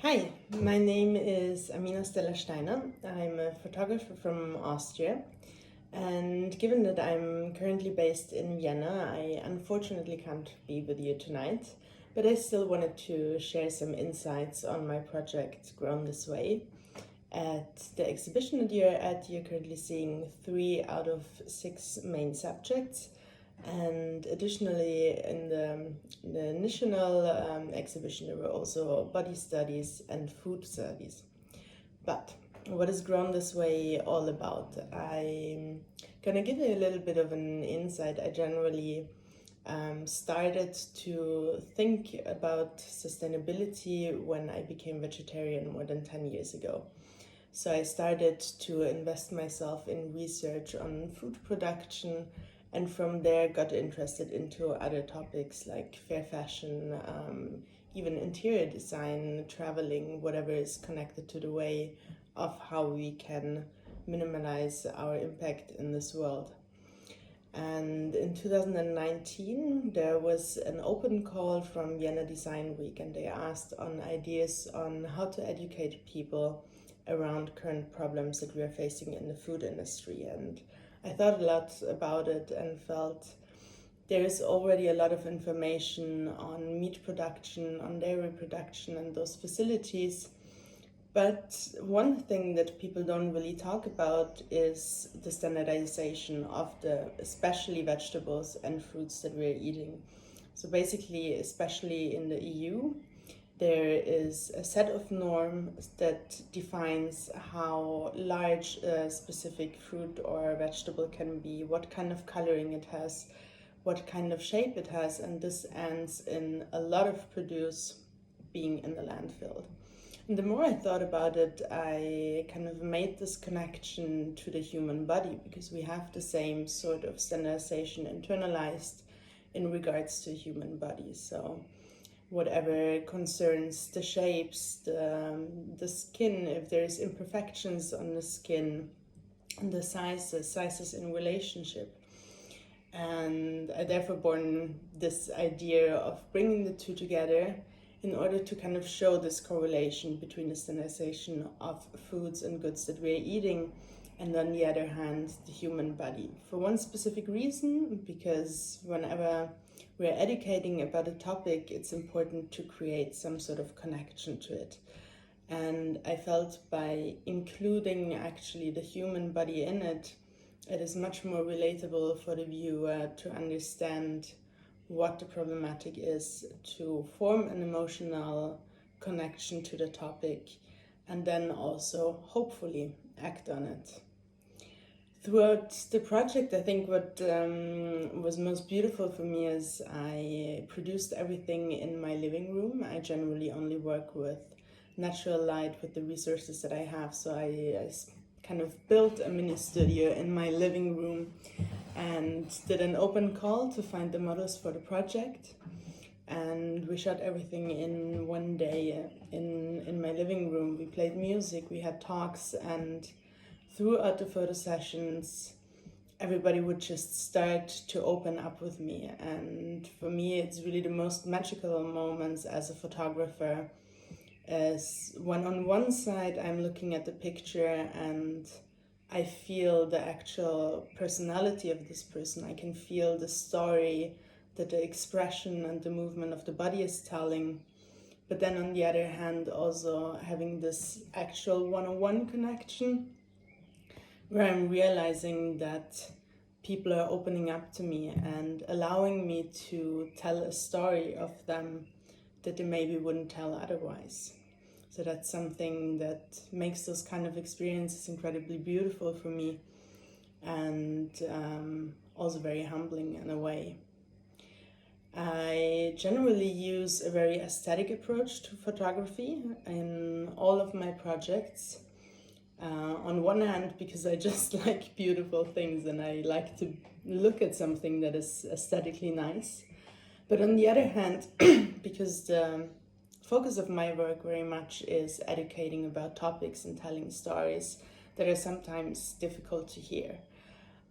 Hi, my name is Stella Steiner. I'm a photographer from Austria. And given that I'm currently based in Vienna, I unfortunately can't be with you tonight. But I still wanted to share some insights on my project Grown This Way. At the exhibition that you're at, you're currently seeing 3 out of 6 main subjects. And additionally, in the national exhibition, there were also body studies and food studies. But what is Grown This Way all about? I'm gonna give you a little bit of an insight. I generally started to think about sustainability when I became vegetarian more than 10 years ago. So I started to invest myself in research on food production, and from there got interested into other topics like fair fashion, even interior design, traveling, whatever is connected to the way of how we can minimize our impact in this world. And in 2019, there was an open call from Vienna Design Week, and they asked on ideas on how to educate people around current problems that we are facing in the food industry. And I thought a lot about it and felt there is already a lot of information on meat production, on dairy production, and those facilities. But one thing that people don't really talk about is the standardization of the especially vegetables and fruits that we're eating. So basically, especially in the EU, there is a set of norms that defines how large a specific fruit or vegetable can be, what kind of coloring it has, what kind of shape it has, and this ends in a lot of produce being in the landfill. And the more I thought about it, I kind of made this connection to the human body, because we have the same sort of standardization internalized in regards to human bodies. So whatever concerns the shapes, the skin, if there's imperfections on the skin, and the sizes in relationship. And I therefore born this idea of bringing the two together in order to kind of show this correlation between the standardization of foods and goods that we're eating, and on the other hand, the human body. For one specific reason, because whenever we're educating about a topic, it's important to create some sort of connection to it. And I felt by including actually the human body in it, it is much more relatable for the viewer to understand what the problematic is, to form an emotional connection to the topic, and then also hopefully act on it. Throughout the project, I think what was most beautiful for me is I produced everything in my living room. I generally only work with natural light with the resources that I have, so I kind of built a mini studio in my living room and did an open call to find the models for the project. And we shot everything in one day in my living room. We played music, we had talks, and throughout the photo sessions, everybody would just start to open up with me. And for me, it's really the most magical moments as a photographer, as when on one side I'm looking at the picture and I feel the actual personality of this person. I can feel the story that the expression and the movement of the body is telling. But then on the other hand, also having this actual one-on-one connection where I'm realizing that people are opening up to me and allowing me to tell a story of them that they maybe wouldn't tell otherwise. So that's something that makes those kind of experiences incredibly beautiful for me, and also very humbling in a way. I generally use a very aesthetic approach to photography in all of my projects. On one hand, because I just like beautiful things and I like to look at something that is aesthetically nice. But on the other hand, because the focus of my work very much is educating about topics and telling stories that are sometimes difficult to hear.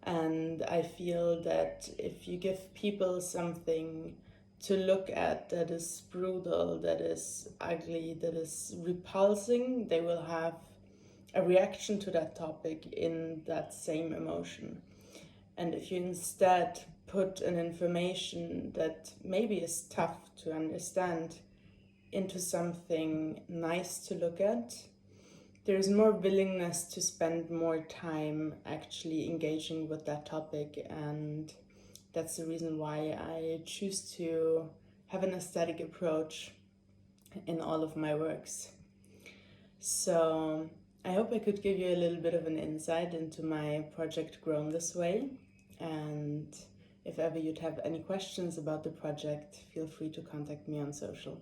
And I feel that if you give people something to look at, that is brutal, that is ugly, that is repulsing, they will have a reaction to that topic in that same emotion. And if you instead put an information that maybe is tough to understand into something nice to look at, there's more willingness to spend more time actually engaging with that topic. And that's the reason why I choose to have an aesthetic approach in all of my works. So I hope I could give you a little bit of an insight into my project Grown This Way. And if ever you'd have any questions about the project, feel free to contact me on social.